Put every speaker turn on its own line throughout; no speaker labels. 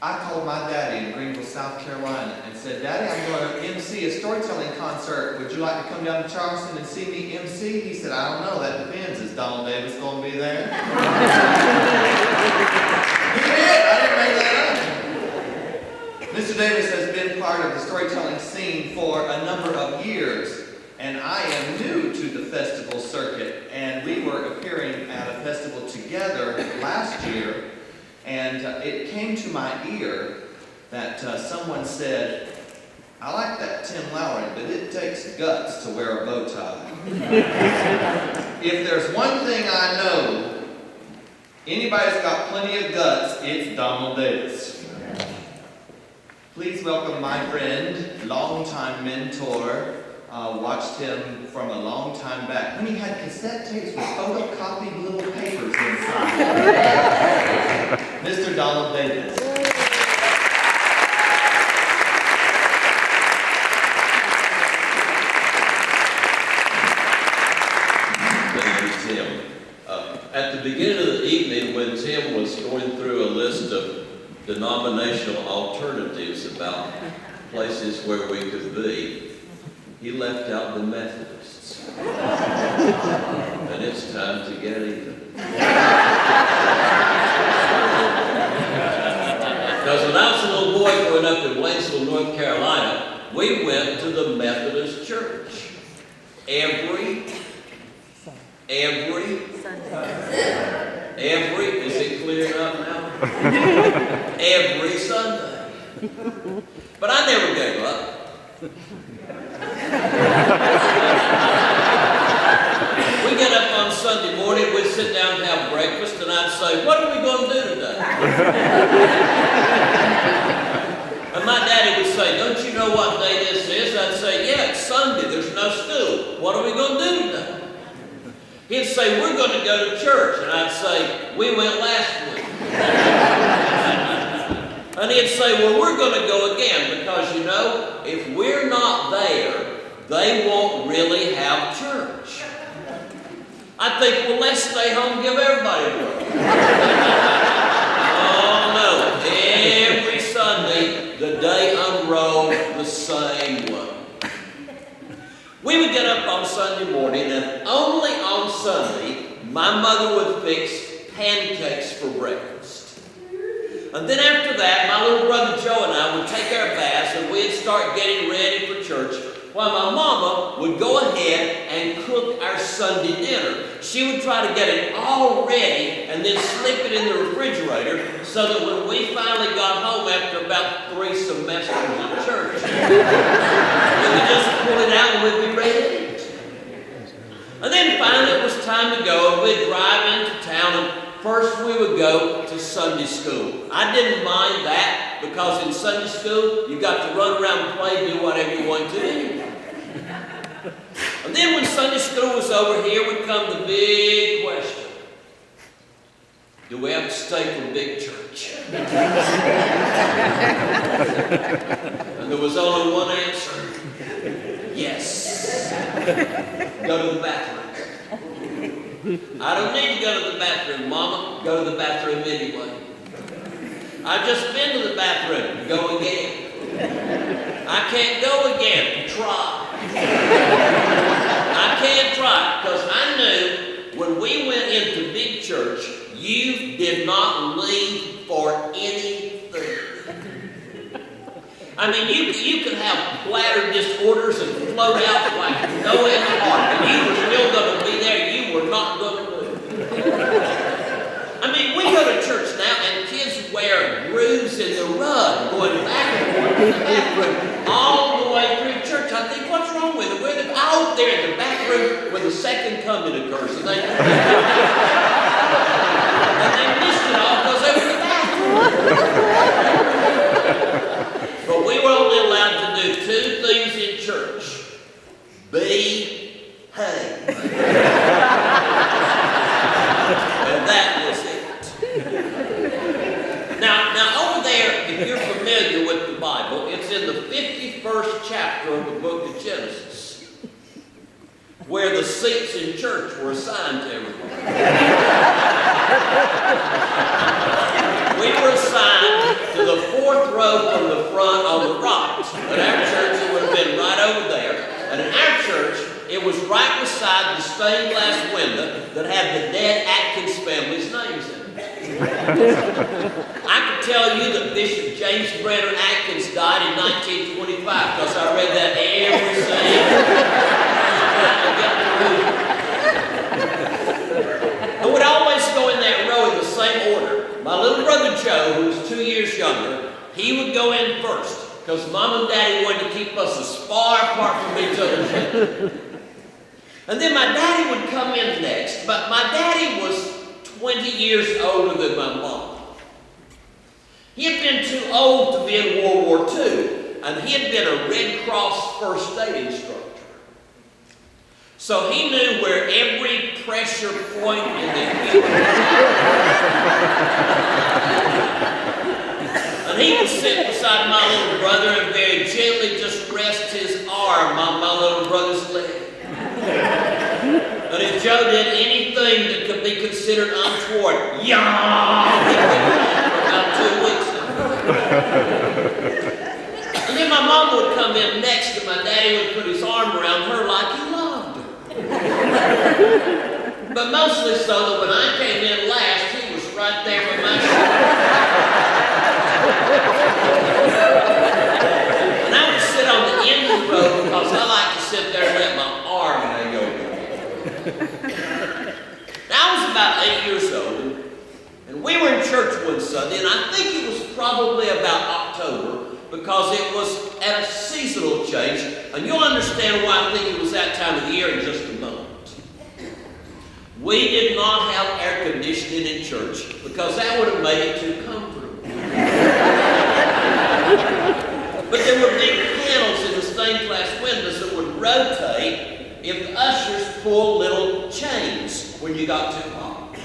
I called my daddy in Greenville, South Carolina, and said, Daddy, I'm going to MC a storytelling concert. Would you like to come down to Charleston and see me MC? He said, I don't know. That depends. Is Donald Davis going to be there? He did. I didn't make that up. Mr. Davis has been part of the storytelling scene for a number of years, and I am new to the festival circuit, and we were appearing at a festival together last year. And it came to my ear that someone said, I like that Tim Lowry, but it takes guts to wear a bow tie. If there's one thing I know, anybody's got plenty of guts, it's Donald Davis. Please welcome my friend, longtime mentor, watched him from a long time back when he had cassette tapes with photocopied little papers inside. Mr. Donald Davis.
Thank you, Tim. At the beginning of the evening, when Tim was going through a list of denominational alternatives about places where we could be, he left out the Methodists. And it's time to get even. Because when I was a little boy growing up in Waynesville, North Carolina, we went to the Methodist church. Every, is it cleared up now? Every Sunday. But I never gave up. We get up on Sunday morning, we'd sit down and have breakfast, and I'd say, what are we going to do today? And my daddy would say, don't you know what day this is? I'd say, yeah, it's Sunday, there's no school. What are we going to do today? He'd say, we're going to go to church. And I'd say, we went last week. And he'd say, well, we're going to go again, because, you know, if we're not there, they won't really have church. I think, well, let's stay home and give everybody a break. Oh, no. Every Sunday, the day unrolled the same way. We would get up on Sunday morning, and only on Sunday, my mother would fix pancakes for breakfast. And then after that, my little brother Joe and I would take our baths, and we'd start getting ready for church, while my mama would go ahead and cook our Sunday dinner. She would try to get it all ready and then slip it in the refrigerator so that when we finally got home after about 3 semesters of church, we could just pull it out and we'd be ready to eat. And then finally it was time to go, and we'd drive into town, and first we would go to Sunday school. I didn't mind that, because in Sunday school, you got to run around and play and do whatever you want to do. And then when Sunday school was over, here would come the big question. Do we have to stay for big church? And there was only one answer. Yes. Go to the bathroom. I don't need to go to the bathroom, Mama. Go to the bathroom anyway. I've just been to the bathroom. Go again. I can't go again. Try. I can't try, because I knew when we went into big church, you did not leave for anything. I mean, you could have bladder disorders and float out like no end of heart, and you were still going to be there. You were not going to move. I mean, we go to church now, and kids wear grooves in the rug, going back and forth to the bathroom all the way through church. I think, what's wrong with them? We're out there in the back room when the second coming occurs, and they missed it all because they were in the bathroom. But we were only allowed to do 2 things in church: behave. And that was it. Now over there, if you're familiar with the Bible, it's in the 51st chapter of the book of Genesis, where the seats in church were assigned to everybody. We were assigned to to the fourth row from the front on the right. At our church, it would have been right over there. And in our church, it was right beside the stained glass window that had the dead Atkins family's names in it. I can tell you that Bishop James Brenner Atkins died in 1925 because I read that every single. I would always go in that row in the same order. My little brother Joe, who was 2 years younger, he would go in first because Mom and Daddy wanted to keep us as far apart from each other as they could. And then my daddy would come in next, but my daddy was 20 years older than my mom. He had been too old to be in World War II, and he had been a Red Cross first aid instructor. So he knew where every pressure point in the human and he would sit beside my little brother and very gently just rest his arm on my little brother's leg. But if Joe did anything that could be considered untoward, he could for about 2 weeks. And then my mom would come in next and my daddy would put his arm around her like he loved her. But mostly so that when I came in last, he was right there with my shoulder. And I would sit on the end of the road because I like to sit there and let my arm hang over. Now, I was about 8 years old, and we were in church one Sunday, and I think it was probably about October, because it was at a seasonal change, and you'll understand why I think it was that time of the year in just a moment. We did not have air conditioning in church, because that would have made it too comfortable. But there were big panels in the stained glass windows that would rotate if the ushers pulled little chains when you got too hot.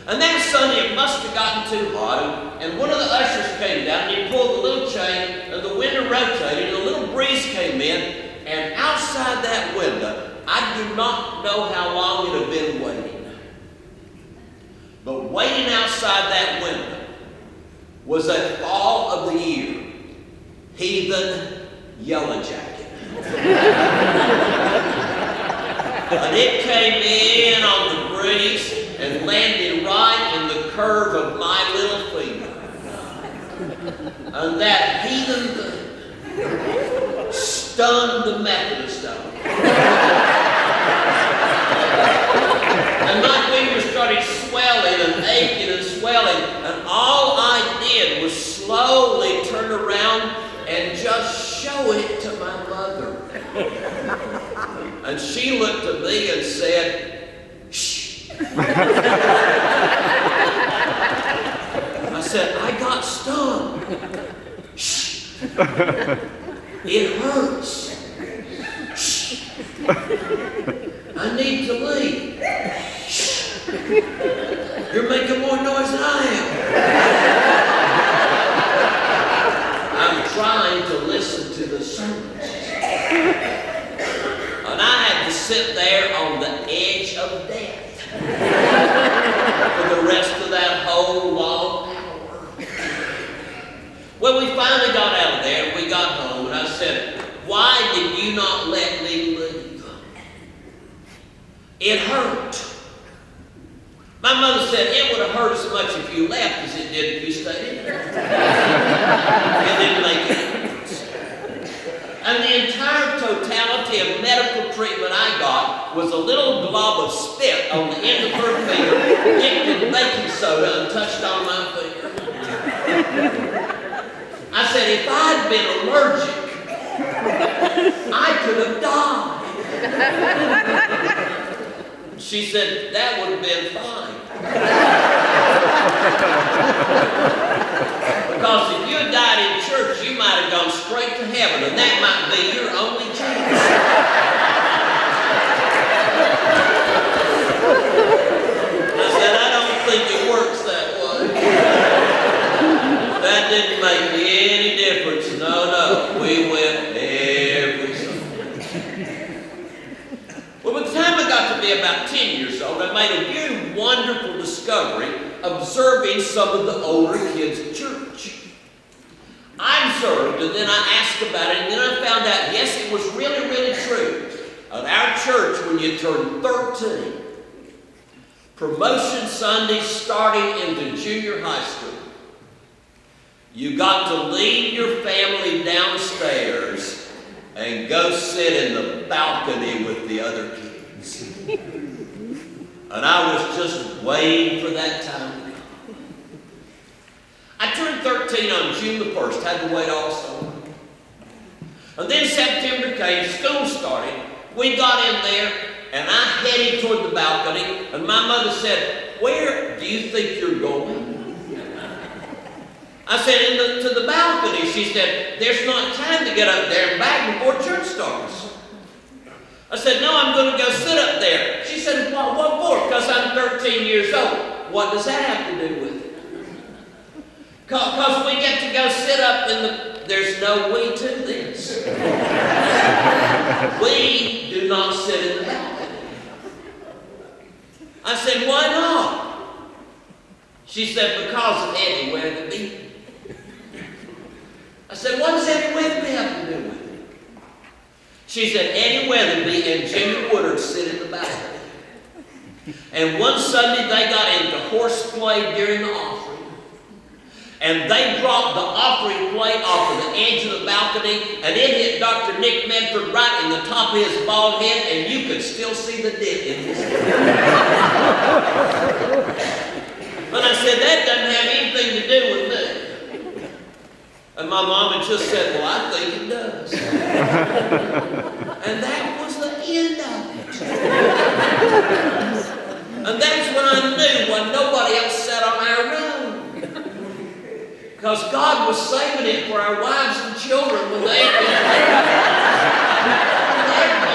And that Sunday it must have gotten too hot, and one of the ushers came down and he pulled the little chain and the window rotated and a little breeze came in, and outside that window, I do not know how long it had been waiting. But waiting outside that window was a fall of the year heathen yellowjacket. And it came in on the breeze and landed right in the curve of my little finger. And that heathen thing stunned the Methodist out. And my finger started swelling and aching and swelling, and all I did was slowly turn around and just show it to my mother. And she looked at me and said, "Shh." I said, "I got stung." "Shh. It hurts." "Shh. I need to leave." "Shh. You're making more noise than I am." I'm trying to listen to the sermons. And I had to sit there on the edge of death for the rest of that whole long hour. Well, we finally got out of there and we got home, and I said, "Why did you not let me leave?" "It hurt." My mother said, "It would have hurt as much if you left as it did if you stayed in there." It didn't make any difference. And the entire totality of medical treatment I got was a little glob of spit on the end of her finger, dipped in baking soda and touched on my finger. I said, if I'd been allergic, I could have died. She said, "That would have been fine." Because if you had died in church, you might have gone straight to heaven, and that might be your only chance. I said, "I don't think it works that way." That didn't make any difference. No, we went every Sunday. Well, by the time I got to be about 10 years old, I made a very wonderful discovery observing some of the older kids at church. I observed, and then I asked about it, and then I found out, yes, it was really, really true. At our church, when you turn 13, promotion Sunday starting into junior high school, you got to leave your family downstairs and go sit in the balcony with the other kids. And I was just waiting for that time to come. I turned 13 on June the 1st, had to wait all summer. And then September came, school started. We got in there, and I headed toward the balcony, and my mother said, "Where do you think you're going?" I said, to the balcony. She said, "There's not time to get up there and back before church starts." I said, "No, I'm going to go sit up there." She said, "What for?" "Because I'm 13 years old." "What does that have to do with it?" "Because we get to go sit up in the..." There's no we to this. We do not sit in the balcony. I said, "Why not?" She said, "Because of Eddie Weatherby." I said, "What does Eddie Weatherby have to do with it?" She said, "Eddie Weatherby and Jimmy Woodard sit in the balcony. And one Sunday they got into horseplay during the offering. And they dropped the offering plate off of the edge of the balcony, and it hit Dr. Nick Medford right in the top of his bald head, and you could still see the dent in his head." And I said, "That doesn't have anything to do with me." And my mom had just said, "Well, I think it does." And that was the end of it. And that's when I knew when nobody else sat on our road. Because God was saving it for our wives and children when they were going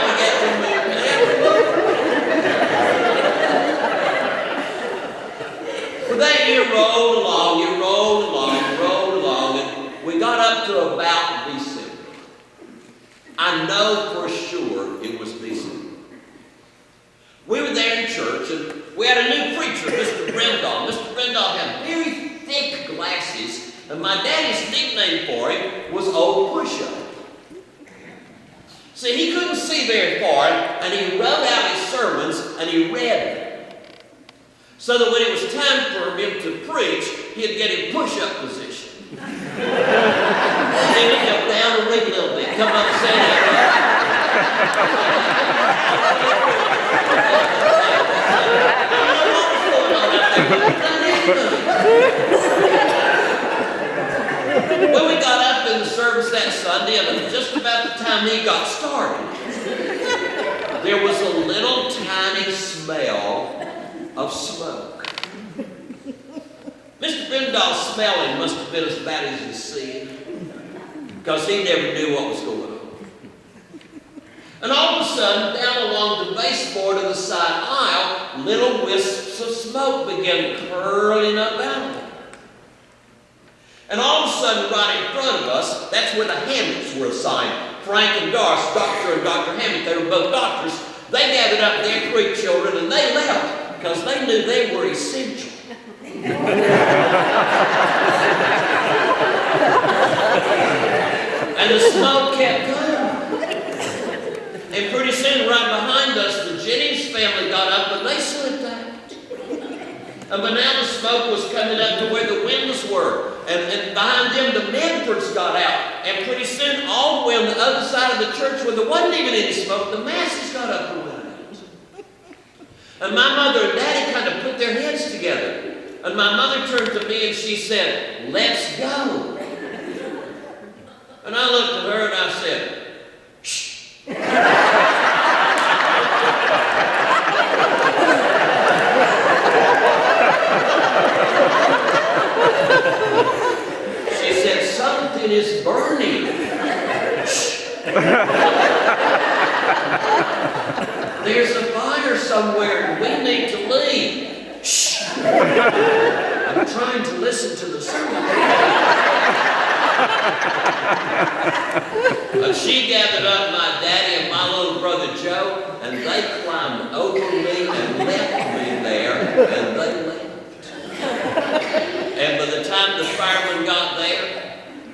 to get to move there. Well, that year rolled along, and we got up to about December. I know for sure it was December. We were there in church, and we had a new preacher, Mr. Brendall. Mr. Brendall had very thick glasses, and my daddy's nickname for him was Old Push-Up. See, he couldn't see very far, and he wrote out his sermons, and he read them. So that when it was time for him to preach, he'd get in push-up position. And then he'd go down and read a little bit, come up and say that. When we got up in the service that Sunday, and it was just about the time he got started, there was a little tiny smell of smoke. Mr. Brendall's smelling must have been as bad as his seeing, because he never knew what was going on. And all of a sudden, down along the baseboard of the side aisle, little wisps of smoke began curling up out of it. And all of a sudden, right in front of us, that's where the Hammocks were assigned. Frank and Doris, Dr. and Dr. Hammock, they were both doctors. They gathered up their 3 children and they left because they knew they were essential. And the smoke kept going. And pretty soon, right behind us, the Jennings family got up and they slipped out. And by now the smoke was coming up to where the windows were. And behind them, the Medfords got out. And pretty soon, all the way on the other side of the church where there wasn't even any smoke, the masses got up and went out. And my mother and daddy kind of put their heads together. And my mother turned to me and she said, "Let's go." And I looked at her and I said, "Shh." She said, "Something is burning." Shh. "There's a fire somewhere and we need to leave." Shh. I'm trying to listen to the sermon. But she gathered up my daddy and my little brother Joe, and they climbed over me and left me there, and they left. And by the time the firemen got there,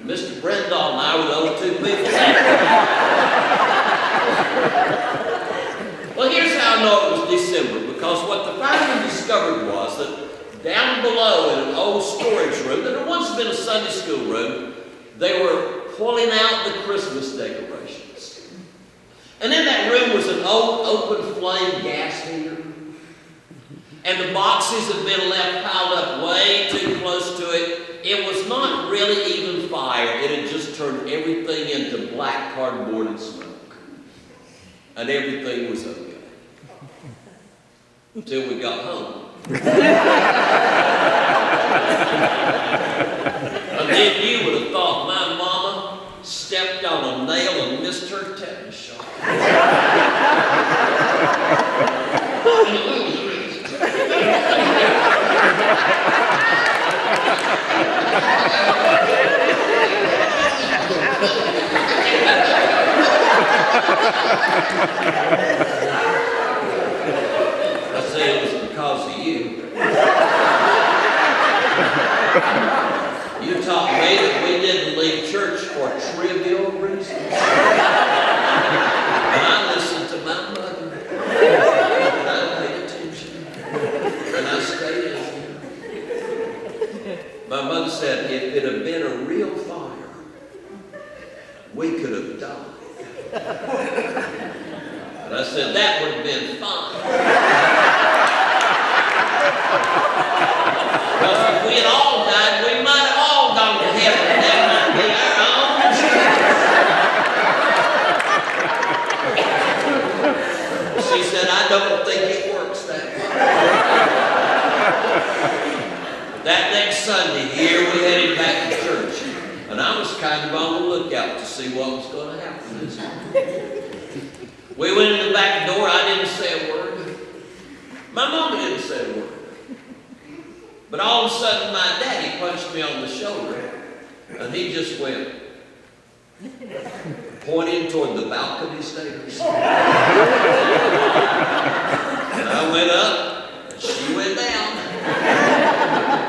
Mr. because what the firemen discovered was that down below in an old storage room that had once been a Sunday school room, they were pulling out the Christmas decorations. And in that room was an old open flame gas heater. And the boxes had been left piled up way too close to it. It was not really even fire. It had just turned everything into black cardboard and smoke. And everything was okay. Until we got home. And then you would have thought my mama stepped on a nail and missed her tetanus shot. I say it was because of you. You taught me that we didn't leave church for trivial reasons. And I listened to my mother. And I paid attention. And I stayed in. My mother said, if it had been a real fire, we could have died. And I said, that would have been fine. Because if we had all died, we might have all gone to heaven. And that might be our own. She said, I don't think it works that way. That next Sunday, here we headed back to church. And I was kind of on the lookout to see what was going to happen this morning. We went in the back door. I didn't say a word. My mama didn't say a word. But all of a sudden, my daddy punched me on the shoulder. And he just went, pointing toward the balcony stairs. And I went up, and she went down.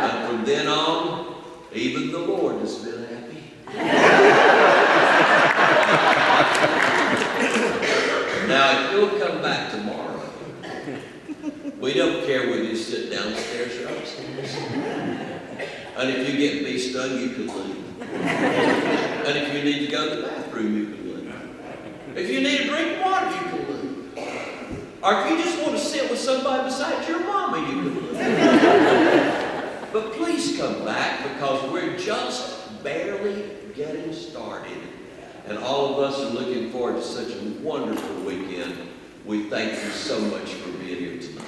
And from then on, even the Lord has been happy. Now, if you'll come back tomorrow, we don't care whether you sit downstairs or upstairs. And if you get bee stung, you can leave. And if you need to go to the bathroom, you can leave. If you need a drink of water, you can leave. Or if you just want to sit with somebody beside your mama, you can leave. But please come back, because we're just barely getting started. And all of us are looking forward to such a wonderful weekend. We thank you so much for being here tonight.